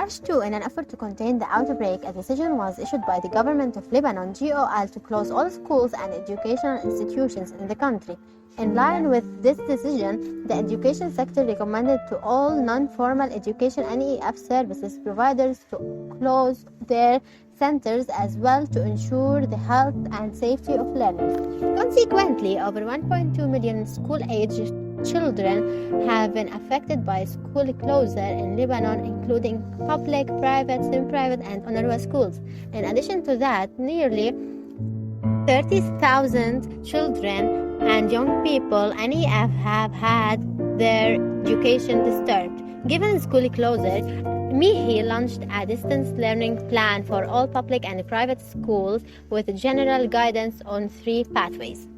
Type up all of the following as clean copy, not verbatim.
March 2, in an effort to contain the outbreak, a decision was issued by the government of Lebanon, GOL, to close all schools and educational institutions in the country. In line with this decision, the education sector recommended to all non-formal education NEF services providers to close their centers as well to ensure the health and safety of learners. Consequently, over 1.2 million school-aged children have been affected by school closure in Lebanon, including public, private, semi-private, and UNRWA schools. In addition to that, nearly 30,000 children and young people NEF have had their education disturbed. Given school closure, MIHI launched a distance learning plan for all public and private schools with general guidance on 3 pathways.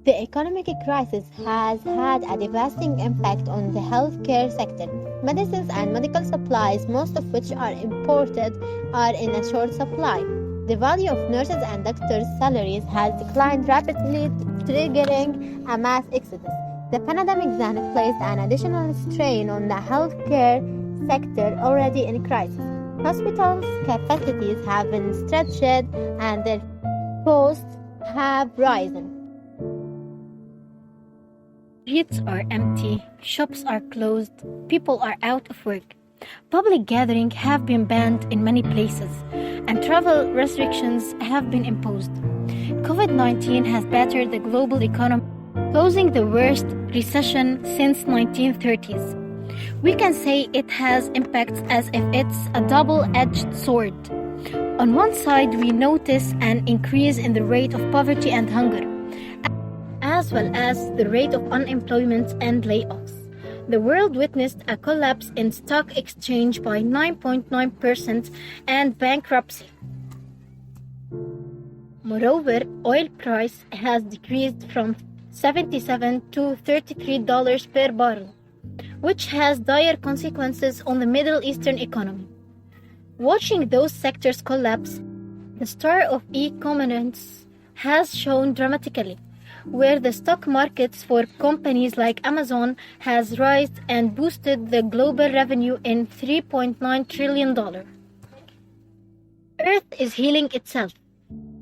The economic crisis has had a devastating impact on the healthcare sector. Medicines and medical supplies, most of which are imported, are in a short supply. The value of nurses and doctors' salaries has declined rapidly, triggering a mass exodus. The pandemic then placed an additional strain on the healthcare sector already in crisis. Hospitals' capacities have been stretched and their costs have risen. Streets are empty, shops are closed, people are out of work. Public gatherings have been banned in many places, and travel restrictions have been imposed. COVID-19 has battered the global economy, causing the worst recession since 1930s. We can say it has impacts as if it's a double-edged sword. On one side, we notice an increase in the rate of poverty and hunger, as well as the rate of unemployment and layoffs. The world witnessed a collapse in stock exchange by 9.9% and bankruptcy. Moreover, oil price has decreased from $77 to $33 per barrel, which has dire consequences on the Middle Eastern economy. Watching those sectors collapse, the star of e-commerce has shown dramatically, where the stock markets for companies like Amazon has risen and boosted the global revenue in $3.9 trillion. Earth is healing itself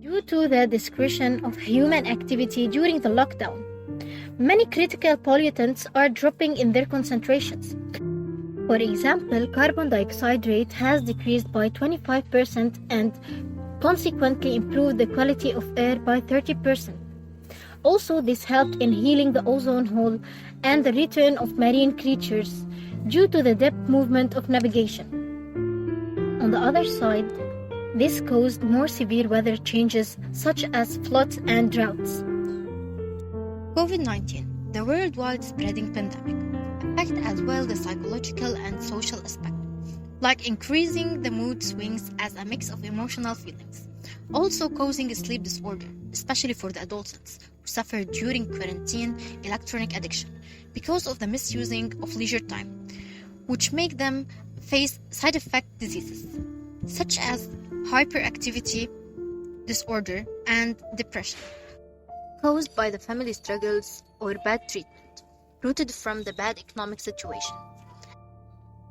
due to the discretion of human activity during the lockdown. Many critical pollutants are dropping in their concentrations. For example, carbon dioxide rate has decreased by 25% and consequently improved the quality of air by 30%. Also, this helped in healing the ozone hole and the return of marine creatures due to the depth movement of navigation. On the other side, this caused more severe weather changes such as floods and droughts. COVID-19, the worldwide spreading pandemic, affected as well the psychological and social aspect, like increasing the mood swings as a mix of emotional feelings, also causing a sleep disorder, especially for the adolescents who suffer during quarantine electronic addiction because of the misusing of leisure time, which make them face side effect diseases such as hyperactivity disorder and depression caused by the family struggles or bad treatment rooted from the bad economic situation.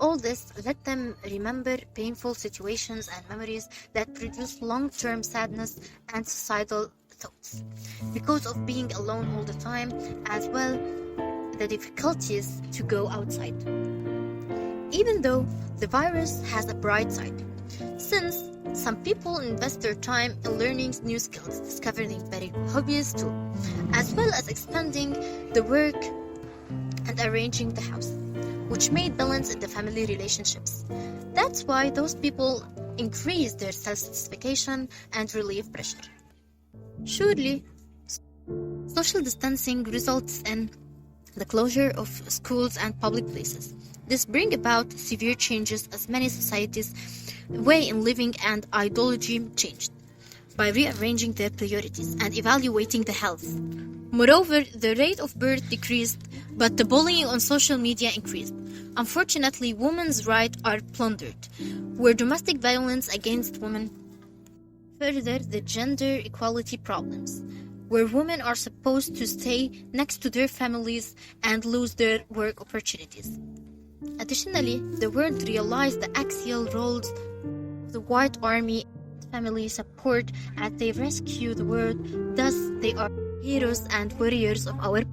All this let them remember painful situations and memories that produce long-term sadness and suicidal thoughts because of being alone all the time, as well the difficulties to go outside. Even though the virus has a bright side, since some people invest their time in learning new skills, discovering better hobbies too, as well as expanding the work and arranging the house, which made balance in the family relationships. That's why those people increase their self-satisfaction and relieve pressure. Surely, social distancing results in the closure of schools and public places. This brings about severe changes as many societies' way in living and ideology changed by rearranging their priorities and evaluating the health. Moreover, the rate of birth decreased, but the bullying on social media increased. Unfortunately, women's rights are plundered, where domestic violence against women further the gender equality problems, where women are supposed to stay next to their families and lose their work opportunities. Additionally, the world realized the axial roles of the white army and family support as they rescue the world. Thus, they are heroes and warriors of our